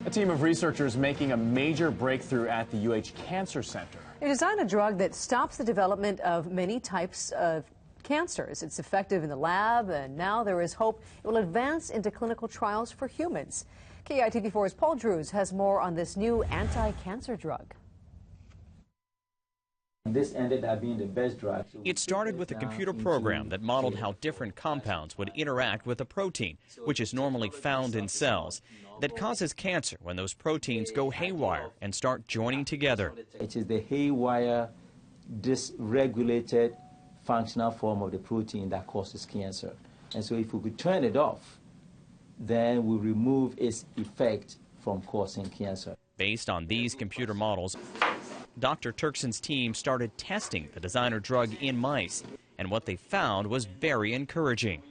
A team of researchers making a major breakthrough at the UH Cancer Center. They designed a drug that stops the development of many types of cancers. It's effective in the lab, and now there is hope it will advance into clinical trials for humans. KITV4's Paul Drews has more on this new anti-cancer drug. This ended up being the best drug. It started with a computer program that modeled how different compounds would interact with a protein, which is normally found in cells, that causes cancer when those proteins go haywire and start joining together. It is the haywire, dysregulated functional form of the protein that causes cancer. And so if we could turn it off, then we remove its effect from causing cancer. Based on these computer models, Dr. Turkson's team started testing the designer drug in mice, and what they found was very encouraging.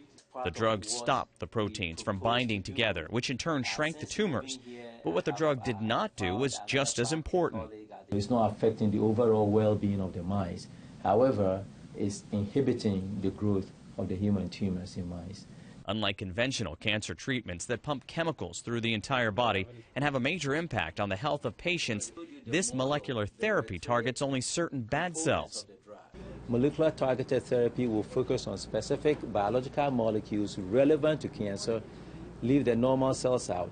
The drug stopped the proteins from binding together, which in turn shrank the tumors. But what the drug did not do was just as important. It's not affecting the overall well-being of the mice. However, it's inhibiting the growth of the human tumors in mice. Unlike conventional cancer treatments that pump chemicals through the entire body and have a major impact on the health of patients, this molecular therapy targets only certain bad cells. Molecular targeted therapy will focus on specific biological molecules relevant to cancer, leave the normal cells out.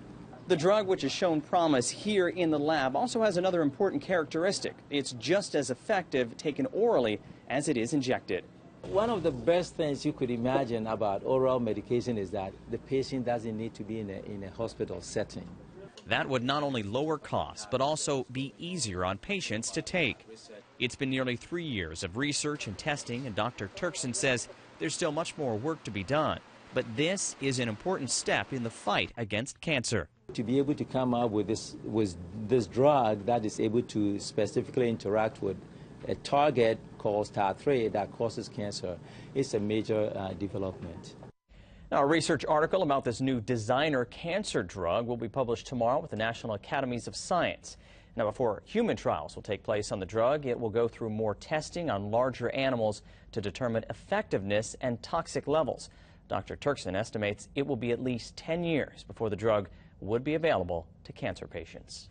The drug, which has shown promise here in the lab, also has another important characteristic. It's just as effective taken orally as it is injected. One of the best things you could imagine about oral medication is that the patient doesn't need to be in a hospital setting. That would not only lower costs, but also be easier on patients to take. It's been nearly 3 years of research and testing, and Dr. Turkson says there's still much more work to be done. But this is an important step in the fight against cancer. To be able to come up with this drug that is able to specifically interact with a target called STAT3 that causes cancer is a major development. Now, a research article about this new designer cancer drug will be published tomorrow with the National Academies of Science. Now, before human trials will take place on the drug, it will go through more testing on larger animals to determine effectiveness and toxic levels. Dr. Turkson estimates it will be at least 10 years before the drug would be available to cancer patients.